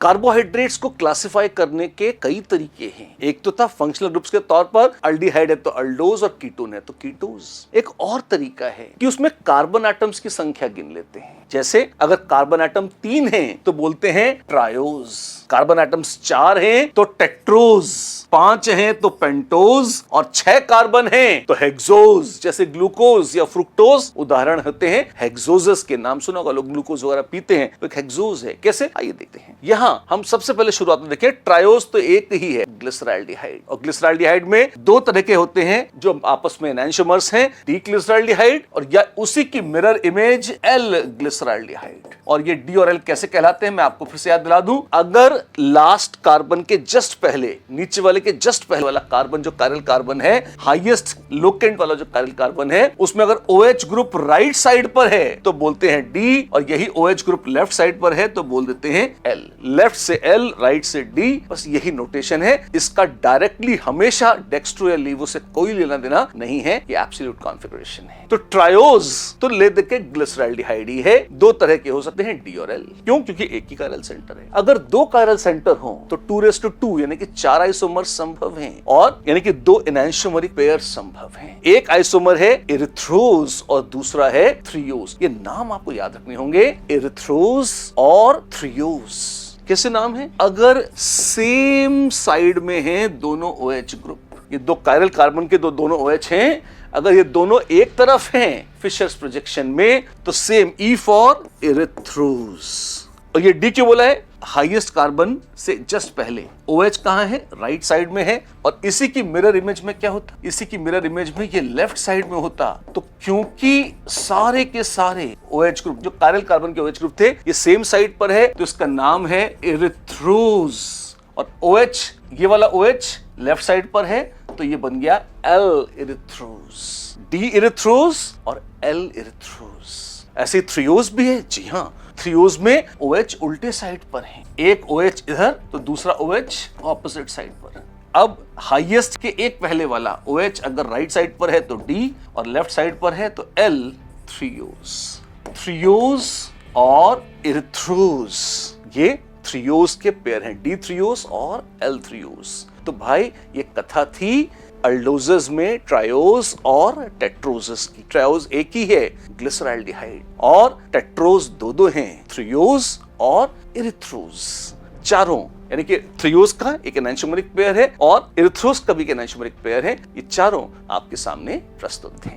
Carbohydrates को classify करने के कई तरीके हैं। एक तो था फंक्शनल ग्रुप्स के तौर पर, अल्डिहाइड है तो अल्डोज और कीटोन है तो कीटोज। एक और तरीका है कि उसमें कार्बन एटम्स की संख्या गिन लेते हैं। जैसे अगर कार्बन एटम 3 हैं तो बोलते हैं ट्रायोज, कार्बन एटम्स 4 हैं तो टेट्रोज, 5 हैं तो पेंटोज और 6 कार्बन हैं तो हेक्सोज। जैसे ग्लूकोज या फ्रुक्टोज उदाहरण होते हैं हेक्सोजस के। नाम सुना होगा, लोग ग्लूकोज वगैरह पीते हैं तो एक हेक्सोज है। कैसे, आइए देखते हैं। यहां हम सबसे पहले शुरुआत में देखें, ट्रायोज तो एक ही है, ग्लिसरॉल्डिहाइड। और ग्लिसरॉल्डिहाइड में 2 तरह के होते हैं जो आपस में एनांटियोमर्स हैं, डी ग्लिसरॉल्डिहाइड और या उसी की मिरर इमेज एल ग्लिसरॉल्डिहाइड। और ये डी और एल कैसे कहलाते हैं मैं आपको फिर से याद दिला दूं। अगर लास्ट कार्बन के जस्ट पहले, नीचे वाले के जस्ट पहले वाला कार्बन जो कायरल कार्बन है, हाईएस्ट लोकेंट वाला जो कायरल कार्बन है, उसमें अगर OH ग्रुप राइट साइड पर है तो बोलते हैं डी, और यही OH ग्रुप लेफ्ट साइड पर है तो बोल देते हैं L। लेफ्ट से L, राइट से D, बस यही नोटेशन है। इसका डायरेक्टली हमेशा डेक्स्ट्रो या लीवो से कोई लेना देना नहीं है, ये एब्सोल्यूट कॉन्फ़िगरेशन है। तो ट्रायोज तो ले दे के ग्लिसरॉल्डिहाइड ही है। 2 तरह के हो सकते हैं, डी और एल। क्यों? क्योंकि एक ही कायरल सेंटर है। अगर 2 कायरल सेंटर हो तो 2:2 यानी कि 4 आइसोमर संभव हैं, और यानी कि 2 एनांटियोमरिक पेयर संभव हैं। एक आइसोमर है इरिथ्रोज और दूसरा है थ्रियोज। ये नाम आपको याद रखने होंगे, इरिथ्रोज और थ्रियोज। कैसे नाम है? अगर सेम साइड में हैं दोनों OH ग्रुप, ये 2 कायरल कार्बन के दोनों OH हैं, अगर ये दोनों एक तरफ हैं फिशर्स प्रोजेक्शन में तो सेम, E फॉर इरिथ्रोज। और ये डी क्यों बोला है? हाईएस्ट कार्बन से जस्ट पहले। OH कहां है? राइट साइड में है। और इसी की मिरर इमेज में क्या होता? इसी की मिरर इमेज में ये लेफ्ट साइड में होता। तो क्योंकि सारे के सारे OH ग्रुप जो कायरल कार्बन के OH ग्रुप थे ये सेम साइड पर है तो इसका नाम है इरिथ्रोज। और OH, ये वाला OH लेफ्ट साइड पर है तो ये बन गया L इरिथ्रोज। D इरिथ्रोज और L इरिथ्रोज। ऐसे थ्रियोज भी है। जी हां, थ्रियोज में OH उल्टे साइड पर है, एक OH इधर तो दूसरा OH ऑपोजिट साइड पर। अब हाईएस्ट के एक पहले वाला OH अगर राइट साइड पर है तो D और लेफ्ट साइड पर है तो L, थ्रियोज। थ्रियोज और इरिथ्रोज ये थ्रियोज के पेयर हैं, D थ्रियोज और L थ्रियोज। तो भाई ये कथा थी अल्डोजेस में ट्रायोज और टेट्रोजेस की। ट्रायोज एक ही है, ग्लिसरॉल्डिहाइड, और टेट्रोज 2 हैं, थ्रियोज और इरिथ्रोज। चारों यानी कि थ्रियोज का एक एनांटियोमरिक पेयर है और इरिथ्रोज का भी एक एनांटियोमरिक पेयर है। ये चारों आपके सामने प्रस्तुत थे।